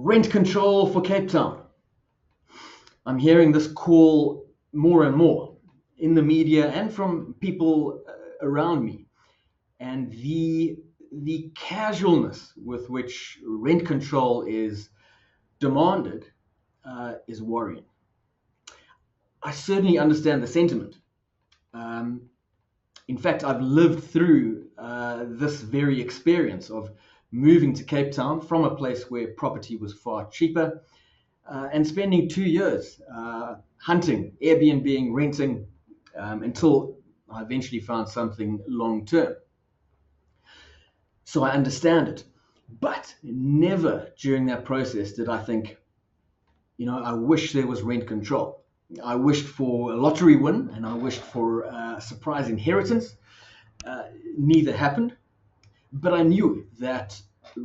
Rent control for Cape Town. I'm hearing this call more and more in the media and from people around me. And the casualness with which rent control is demanded is worrying. I certainly understand the sentiment. Um, in fact, I've lived through this very experience of moving to Cape Town from a place where property was far cheaper and spending 2 years hunting, Airbnb, renting until I eventually found something long term. So I understand it. But never during that process did I think, I wish there was rent control. I wished for a lottery win and I wished for a surprise inheritance. Neither happened. But I knew that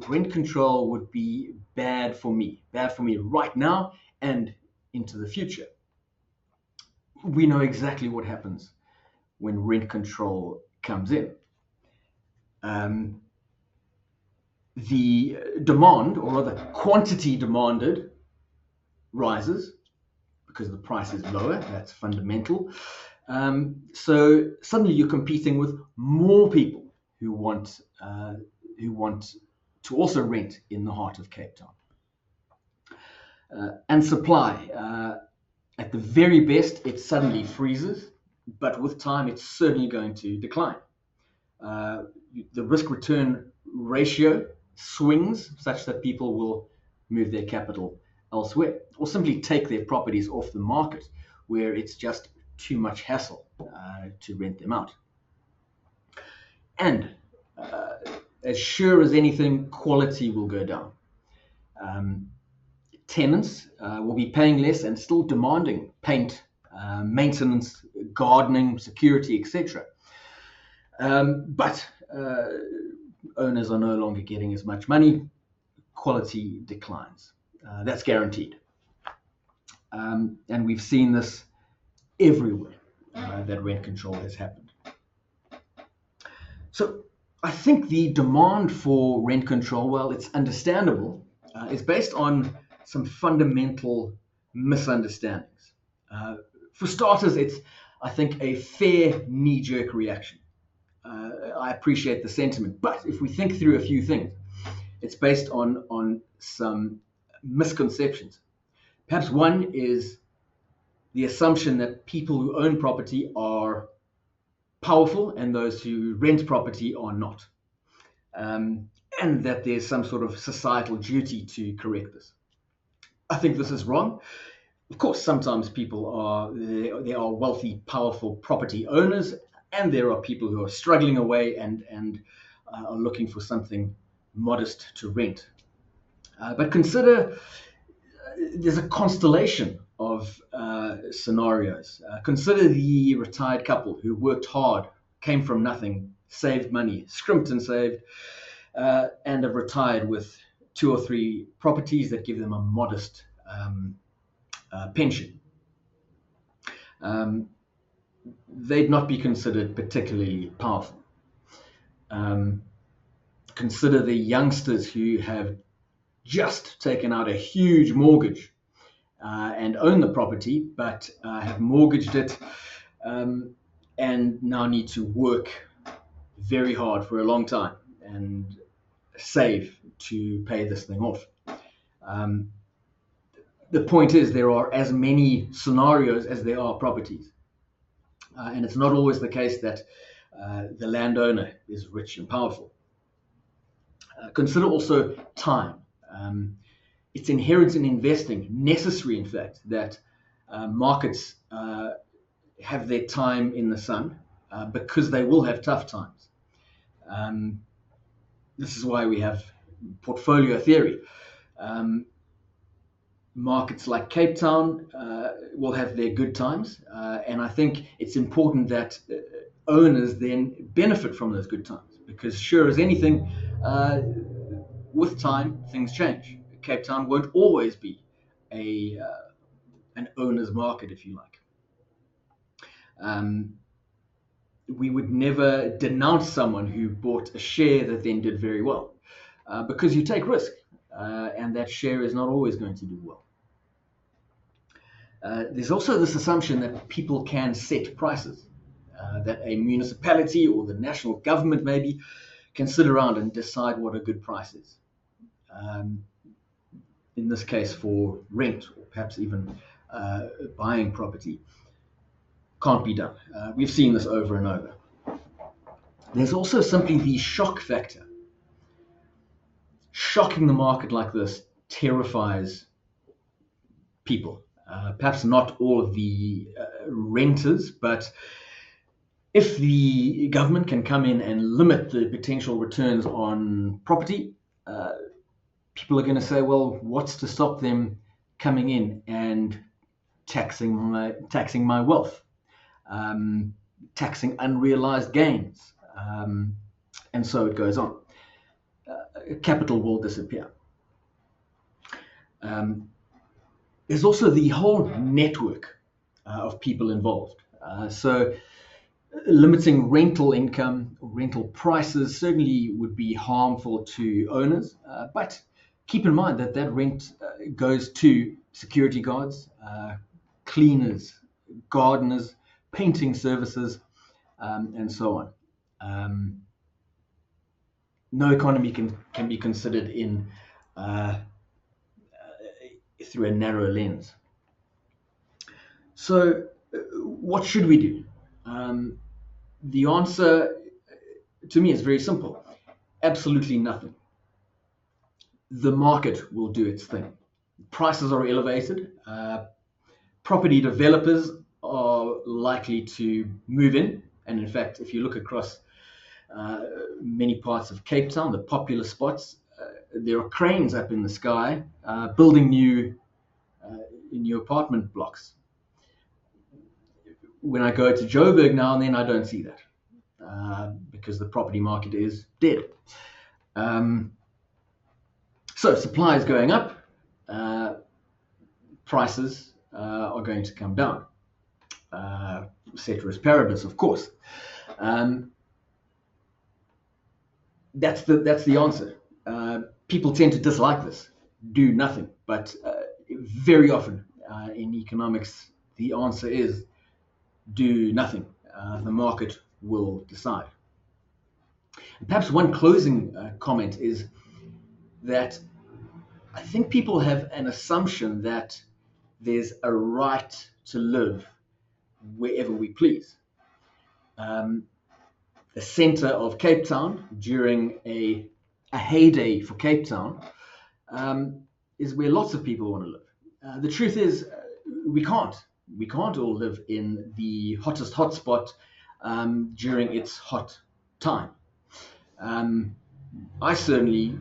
rent control would be bad for me right now and into the future. We know exactly what happens when rent control comes in. The demand, or rather quantity demanded, rises because the price is lower. That's fundamental. So suddenly you're competing with more people who want to also rent in the heart of Cape Town. And supply, at the very best, it suddenly freezes, but with time, it's certainly going to decline. The risk-return ratio swings such that people will move their capital elsewhere or simply take their properties off the market where it's just too much hassle to rent them out. And as sure as anything, quality will go down. Tenants will be paying less and still demanding paint, maintenance, gardening, security, etc. But owners are no longer getting as much money. Quality declines. That's guaranteed. And we've seen this everywhere that rent control has happened. So I think the demand for rent control, well, it's understandable, is based on some fundamental misunderstandings. For starters, it's, I think, a fair knee-jerk reaction. I appreciate the sentiment, but if we think through a few things, it's based on some misconceptions. Perhaps one is the assumption that people who own property are powerful and those who rent property are not, and that there's some sort of societal duty to correct this. I think this is wrong. Of course, sometimes there are wealthy, powerful property owners, and there are people who are struggling away and are looking for something modest to rent. But consider there's a constellation of scenarios. Consider the retired couple who worked hard, came from nothing, saved money, scrimped and saved, and have retired with 2 or 3 properties that give them a modest pension. They'd not be considered particularly powerful. Consider the youngsters who have just taken out a huge mortgage and own the property, but have mortgaged it and now need to work very hard for a long time and save to pay this thing off. The point is there are as many scenarios as there are properties. And it's not always the case that the landowner is rich and powerful. Consider also time. It's inherent in investing, necessary in fact, that markets have their time in the sun because they will have tough times. This is why we have portfolio theory. Markets like Cape Town will have their good times, and I think it's important that owners then benefit from those good times, because sure as anything, with time things change. Cape Town won't always be an owner's market, if you like. We would never denounce someone who bought a share that then did very well, because you take risk. and that share is not always going to do well. There's also this assumption that people can set prices, that a municipality or the national government maybe can sit around and decide what a good price is. In this case, for rent or perhaps even buying property, can't be done. We've seen this over and over. There's also simply the shock factor. Shocking the market like this terrifies people. Perhaps not all of the renters, but if the government can come in and limit the potential returns on property, people are going to say, well, what's to stop them coming in and taxing my wealth, taxing unrealized gains, and so it goes on. Capital will disappear. There's also the whole network of people involved. So limiting rental income or rental prices certainly would be harmful to owners, but keep in mind that rent goes to security guards, cleaners, gardeners, painting services, and so on. No economy can be considered in through a narrow lens. So, what should we do? The answer to me is very simple. Absolutely nothing. The market will do its thing. Prices are elevated. Property developers are likely to move in. And in fact, if you look across many parts of Cape Town, the popular spots, there are cranes up in the sky building new apartment blocks. When I go to Joburg now and then, I don't see that because the property market is dead. So supply is going up, prices are going to come down. Ceteris paribus, of course. That's the answer. People tend to dislike this, do nothing, but very often in economics, the answer is do nothing. The market will decide. And perhaps one closing comment is that I think people have an assumption that there's a right to live wherever we please. The center of Cape Town during a heyday for Cape Town is where lots of people want to live. The truth is we can't all live in the hottest hotspot during its hot time. I certainly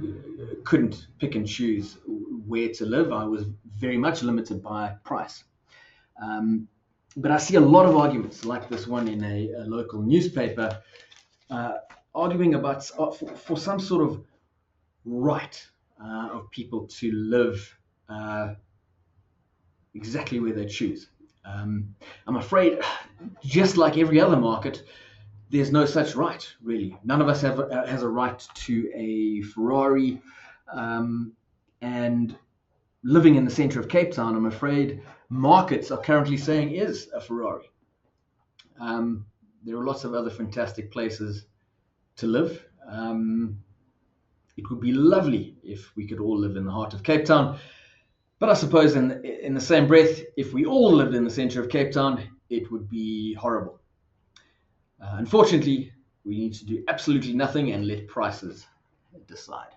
couldn't pick and choose where to live. I was very much limited by price. But I see a lot of arguments like this one in a local newspaper arguing about for some sort of right of people to live exactly where they choose. I'm afraid, just like every other market, there's no such right, really. None of us has a right to a Ferrari, and living in the center of Cape Town, I'm afraid markets are currently saying is a Ferrari. There are lots of other fantastic places to live. It would be lovely if we could all live in the heart of Cape Town. But I suppose in the same breath, if we all lived in the center of Cape Town, it would be horrible. Unfortunately, we need to do absolutely nothing and let prices decide.